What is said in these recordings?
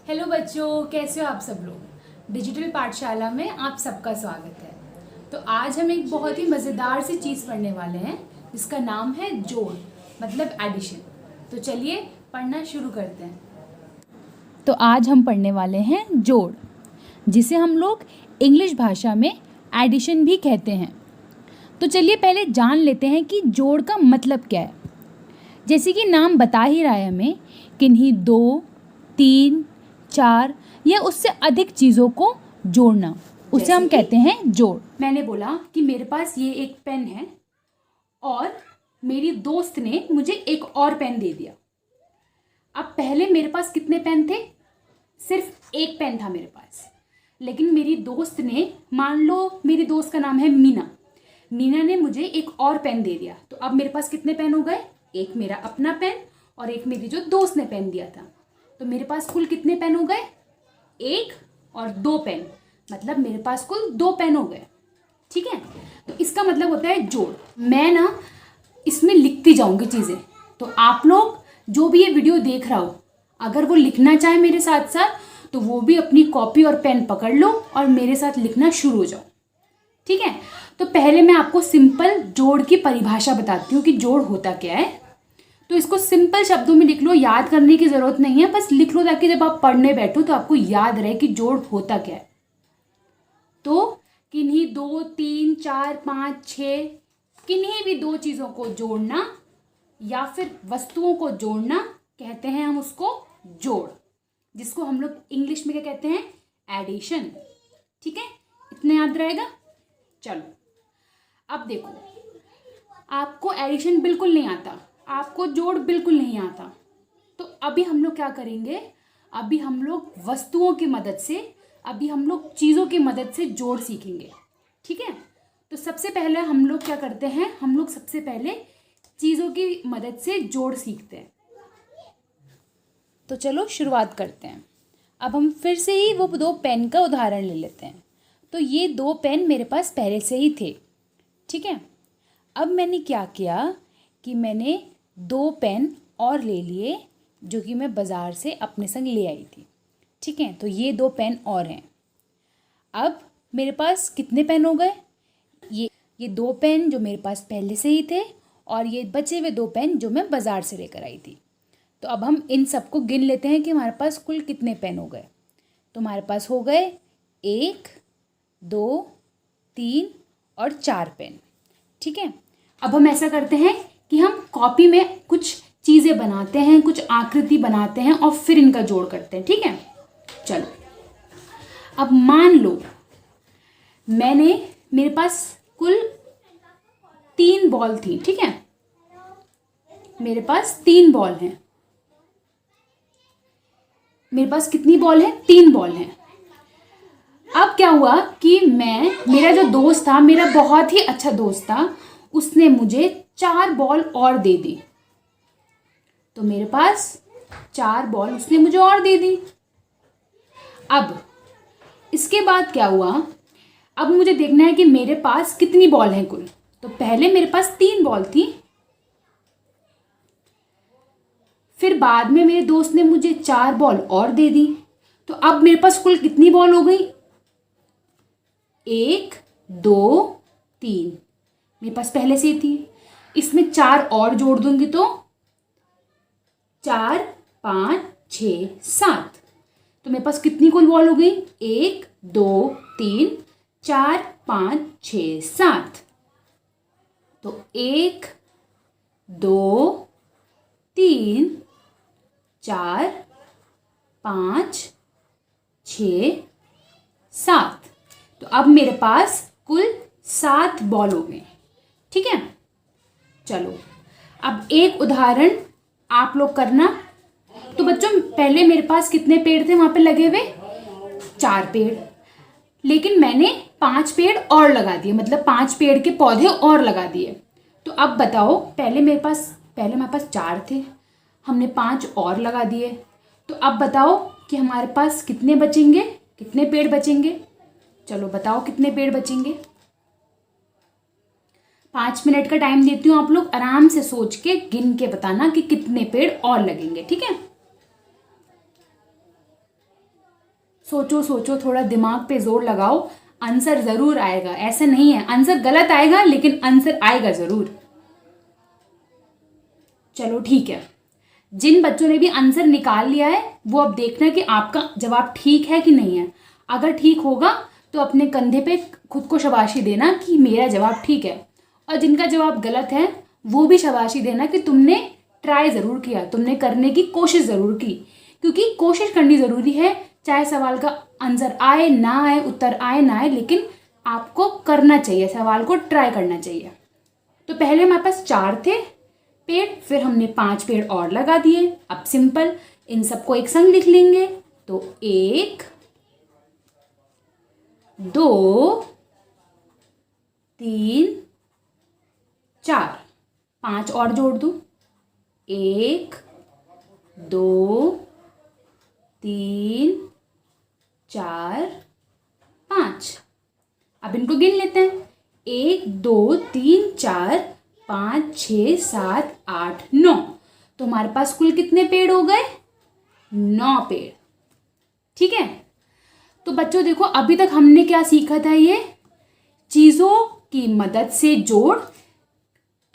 Hello बच्चों, कैसे हो आप सब लोग। डिजिटल पाठशाला में आप सबका स्वागत है। तो आज हम एक बहुत ही मज़ेदार सी चीज़ पढ़ने वाले हैं जिसका नाम है जोड़, मतलब एडिशन। तो चलिए पढ़ना शुरू करते हैं। तो आज हम पढ़ने वाले हैं जोड़, जिसे हम लोग इंग्लिश भाषा में एडिशन भी कहते हैं। तो चलिए पहले जान लेते हैं कि जोड़ का मतलब क्या है। जैसे कि नाम बता ही रहा है हमें, किन्हीं 2, 3, 4 या उससे अधिक चीज़ों को जोड़ना, उसे हम कहते हैं जोड़। मैंने बोला कि मेरे पास ये एक पेन है और मेरी दोस्त ने मुझे एक और पेन दे दिया। अब पहले मेरे पास कितने पेन थे? सिर्फ एक पेन था मेरे पास। लेकिन मेरी दोस्त ने, मान लो मेरी दोस्त का नाम है मीना, मीना ने मुझे एक और पेन दे दिया। तो अब मेरे पास कितने पेन हो गए? एक मेरा अपना पेन और एक मेरी जो दोस्त ने पेन दिया था। तो मेरे पास कुल कितने पेन हो गए? 1 और 2 पेन, मतलब मेरे पास कुल 2 पेन हो गए। ठीक है, तो इसका मतलब होता है जोड़। मैं ना इसमें लिखती जाऊंगी चीज़ें, तो आप लोग जो भी ये वीडियो देख रहा हो, अगर वो लिखना चाहे मेरे साथ साथ, तो वो भी अपनी कॉपी और पेन पकड़ लो और मेरे साथ लिखना शुरू हो जाओ। ठीक है, तो पहले मैं आपको सिंपल जोड़ की परिभाषा बताती हूँ कि जोड़ होता क्या है। तो इसको सिंपल शब्दों में लिख लो, याद करने की ज़रूरत नहीं है, बस लिख लो ताकि जब आप पढ़ने बैठो तो आपको याद रहे कि जोड़ होता क्या है। तो किन्हीं 2, 3, 4, 5, 6 किन्हीं भी 2 चीज़ों को जोड़ना या फिर वस्तुओं को जोड़ना कहते हैं हम उसको जोड़, जिसको हम लोग इंग्लिश में क्या कहते हैं? एडिशन। ठीक है, इतना याद रहेगा। चलो अब देखो, आपको एडिशन बिल्कुल नहीं आता, आपको जोड़ बिल्कुल नहीं आता, तो अभी हम लोग क्या करेंगे? अभी हम लोग वस्तुओं की मदद से, अभी हम लोग चीज़ों की मदद से जोड़ सीखेंगे। ठीक है, तो सबसे पहले हम लोग क्या करते हैं? हम लोग सबसे पहले चीज़ों की मदद से जोड़ सीखते हैं। तो चलो शुरुआत करते हैं। अब हम फिर से ही वो 2 पेन का उदाहरण ले लेते हैं। तो ये 2 पेन मेरे पास पहले से ही थे। ठीक है, अब मैंने क्या किया कि मैंने 2 पेन और ले लिए, जो कि मैं बाज़ार से अपने संग ले आई थी। ठीक है, तो ये 2 पेन और हैं। अब मेरे पास कितने पेन हो गए? ये 2 पेन जो मेरे पास पहले से ही थे और ये बचे हुए 2 पेन जो मैं बाज़ार से लेकर आई थी। तो अब हम इन सबको गिन लेते हैं कि हमारे पास कुल कितने पेन हो गए। तो हमारे पास हो गए 1, 2, 3 और 4 पेन। ठीक है, अब हम ऐसा करते हैं कि हम कॉपी में कुछ चीज़ें बनाते हैं, कुछ आकृति बनाते हैं और फिर इनका जोड़ करते हैं। ठीक है, चलो अब मान लो मेरे पास कुल 3 बॉल थी। ठीक है, मेरे पास 3 बॉल हैं। मेरे पास कितनी बॉल है? 3 बॉल हैं। अब क्या हुआ कि मेरा जो दोस्त था, मेरा बहुत ही अच्छा दोस्त था, उसने मुझे 4 बॉल और दे दी। तो मेरे पास 4 बॉल उसने मुझे और दे दी। अब इसके बाद क्या हुआ? अब मुझे देखना है कि मेरे पास कितनी बॉल हैं कुल। तो पहले मेरे पास 3 बॉल थी, फिर बाद में मेरे दोस्त ने मुझे 4 बॉल और दे दी। तो अब मेरे पास कुल कितनी बॉल हो गई? 1, 2, 3 मेरे पास पहले से ही थी। इसमें 4 और जोड़ दूंगी तो 4, 5, 6, 7। तो मेरे पास कितनी कुल बॉल हो गई? 1, 2, 3, 4, 5, 6, 7। तो 1, 2, 3, 4, 5, 6, 7। तो अब मेरे पास कुल 7 बॉल हो गए। ठीक है, चलो अब एक उदाहरण आप लोग करना। तो बच्चों पहले मेरे पास कितने पेड़ थे वहां पे लगे हुए? 4 पेड़, लेकिन मैंने 5 पेड़ और लगा दिए, मतलब 5 पेड़ के पौधे और लगा दिए। तो अब बताओ, पहले हमारे पास 4 थे, हमने 5 और लगा दिए। तो अब बताओ कि हमारे पास कितने बचेंगे, कितने पेड़ बचेंगे? चलो बताओ कितने पेड़ बचेंगे। 5 मिनट का टाइम देती हूँ, आप लोग आराम से सोच के गिन के बताना कि कितने पेड़ और लगेंगे। ठीक है, सोचो सोचो, थोड़ा दिमाग पे जोर लगाओ, आंसर ज़रूर आएगा। ऐसा नहीं है आंसर गलत आएगा, लेकिन आंसर आएगा ज़रूर। चलो ठीक है, जिन बच्चों ने भी आंसर निकाल लिया है वो अब देखना कि आपका जवाब ठीक है कि नहीं है। अगर ठीक होगा तो अपने कंधे पे खुद को शाबाशी देना कि मेरा जवाब ठीक है, और जिनका जवाब गलत है वो भी शाबाशी देना कि तुमने ट्राई ज़रूर किया, तुमने करने की कोशिश ज़रूर की। क्योंकि कोशिश करनी ज़रूरी है, चाहे सवाल का आंसर आए ना आए, उत्तर आए ना आए, लेकिन आपको करना चाहिए, सवाल को ट्राई करना चाहिए। तो पहले हमारे पास 4 थे पेड़, फिर हमने 5 पेड़ और लगा दिए। अब सिंपल इन सबको एक संग लिख लेंगे। तो 1 2 3 4, 5 और जोड़ दूं। 1 2 3 4 5। अब इनको गिन लेते हैं। 1 2 3 4 5 6 7 8 9। तो हमारे पास कुल कितने पेड़ हो गए? 9 पेड़। ठीक है। तो बच्चों देखो, अभी तक हमने क्या सीखा था, ये चीज़ों की मदद से जोड़।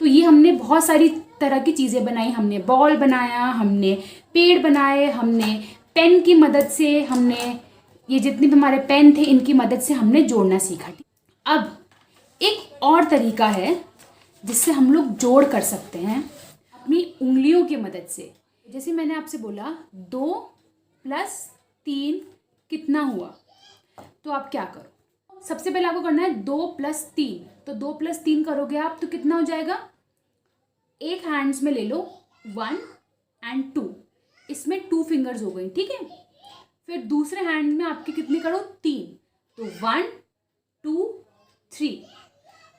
तो ये हमने बहुत सारी तरह की चीज़ें बनाई, हमने बॉल बनाया, हमने पेड़ बनाए, हमने पेन की मदद से, हमने ये जितने भी हमारे पेन थे इनकी मदद से हमने जोड़ना सीखा। अब एक और तरीका है जिससे हम लोग जोड़ कर सकते हैं अपनी उंगलियों की मदद से। जैसे मैंने आपसे बोला 2 + 3 कितना हुआ, तो आप क्या करो, सबसे पहले आपको करना है 2 + 3। तो 2 + 3 करोगे आप तो कितना हो जाएगा? एक हैंड्स में ले लो 1 और 2, इसमें 2 फिंगर्स हो गई। ठीक है। फिर दूसरे हैंड में आपके कितने करो? 3। तो 1 2 3।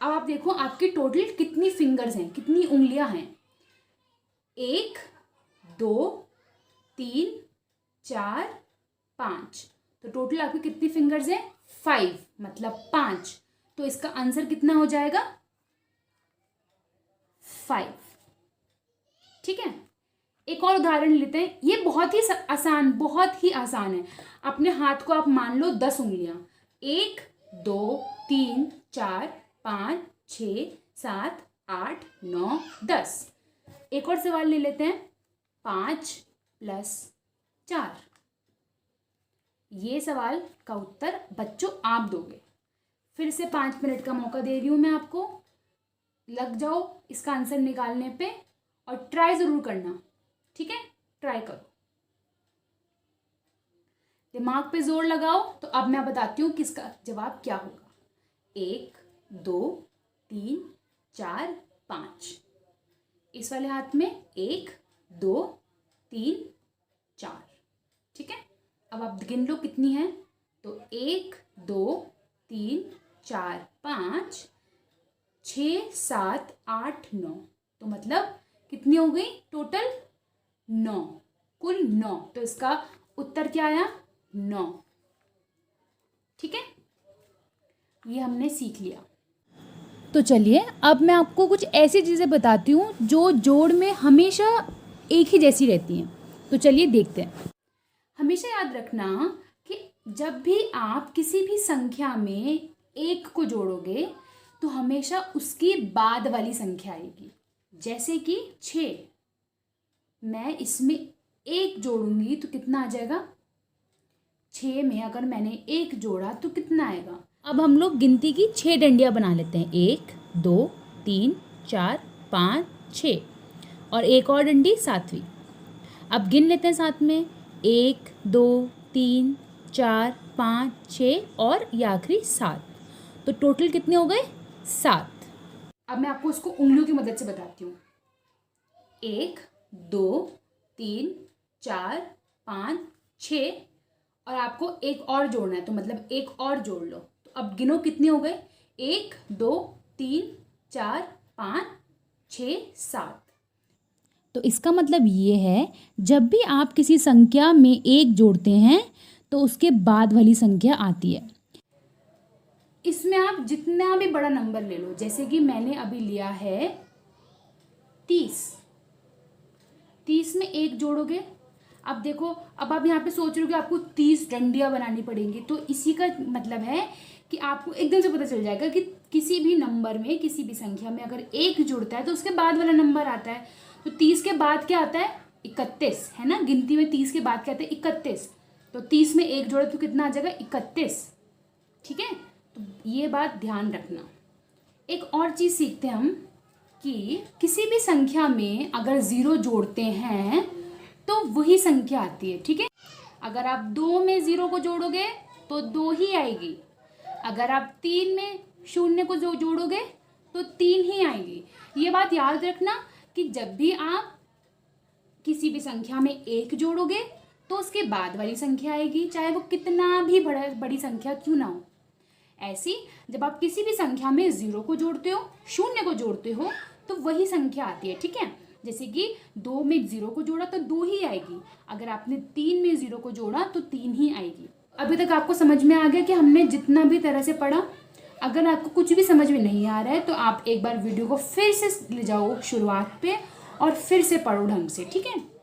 अब आप देखो आपकी टोटल कितनी फिंगर्स हैं, कितनी उंगलियां हैं। 1 2 3 4 5। तो टोटल आपकी कितनी फिंगर्स हैं? 5, मतलब 5। तो इसका आंसर कितना हो जाएगा? 5। ठीक है। एक और उदाहरण लेते हैं, ये बहुत ही आसान है। अपने हाथ को आप मान लो 10 उंगलियां। 1 2 3 4 5 6 7 8 9 10। एक और सवाल ले लेते हैं, 5 + 4। ये सवाल का उत्तर बच्चों आप दोगे। फिर से 5 मिनट का मौका दे रही हूँ मैं आपको, लग जाओ इसका आंसर निकालने पे और ट्राई ज़रूर करना। ठीक है, ट्राई करो, दिमाग पे जोर लगाओ। तो अब मैं बताती हूँ कि इसका जवाब क्या होगा। 1 2 3 4 5। इस वाले हाथ में 1 2 3 4। ठीक है। अब आप गिन लो कितनी है। तो 1 2 3 4 5 6 7 8 9। तो मतलब कितनी हो गई टोटल? 9, कुल 9। तो इसका उत्तर क्या आया? 9। ठीक है, ये हमने सीख लिया। तो चलिए अब मैं आपको कुछ ऐसी चीज़ें बताती हूँ जो जोड़ में हमेशा एक ही जैसी रहती हैं। तो चलिए देखते हैं। हमेशा याद रखना कि जब भी आप किसी भी संख्या में 1 को जोड़ोगे तो हमेशा उसकी बाद वाली संख्या आएगी। जैसे कि 6, मैं इसमें 1 जोड़ूंगी तो कितना आ जाएगा? 6 में अगर मैंने 1 जोड़ा तो कितना आएगा? अब हम लोग गिनती की 6 डंडियाँ बना लेते हैं। 1 2 3 4 5 6 और एक और डंडी 7वीं। अब गिन लेते हैं साथ में, 1 2 3 4 5 6 और ये आखिरी 7। तो टोटल कितने हो गए? 7। अब मैं आपको उसको उंगलियों की मदद से बताती हूँ। 1 2 3 4 5 6 और आपको एक और जोड़ना है, तो मतलब एक और जोड़ लो। तो अब गिनो कितने हो गए? 1 2 3 4 5 6 7। तो इसका मतलब ये है जब भी आप किसी संख्या में 1 जोड़ते हैं तो उसके बाद वाली संख्या आती है। इसमें आप जितना भी बड़ा नंबर ले लो, जैसे कि मैंने अभी लिया है 30। 30 में 1 जोड़ोगे, अब देखो, अब आप यहाँ पे सोच रहे हो कि आपको 30 डंडियाँ बनानी पड़ेंगी, तो इसी का मतलब है कि आपको एकदम से पता चल जाएगा कि किसी भी नंबर में, किसी भी संख्या में अगर 1 जुड़ता है तो उसके बाद वाला नंबर आता है। तो 30 के बाद क्या आता है? 31, है ना। गिनती में 30 के बाद क्या आता है? 31। तो 30 में 1 जोड़े तो कितना आ जाएगा? 31। ठीक है, तो ये बात ध्यान रखना। एक और चीज़ सीखते हैं हम कि किसी भी संख्या में अगर 0 जोड़ते हैं तो वही संख्या आती है। ठीक है, अगर आप 2 में 0 को जोड़ोगे तो 2 ही आएगी। अगर आप 3 में 0 को जोड़ोगे तो 3 ही आएगी। ये बात याद रखना कि जब भी आप किसी भी संख्या में 1 जोड़ोगे तो उसके बाद वाली संख्या आएगी, चाहे वो कितना भी बड़ी संख्या क्यों ना हो। ऐसी जब आप किसी भी संख्या में 0 को जोड़ते हो, 0 को जोड़ते हो, तो वही संख्या आती है। ठीक है, जैसे कि 2 में 0 को जोड़ा तो 2 ही आएगी। अगर आपने 3 में 0 को जोड़ा तो 3 ही आएगी। अभी तक आपको समझ में आ गया कि हमने जितना भी तरह से पढ़ा। अगर आपको कुछ भी समझ में नहीं आ रहा है तो आप एक बार वीडियो को फिर से ले जाओ शुरुआत पे और फिर से पढ़ो ढंग से। ठीक है।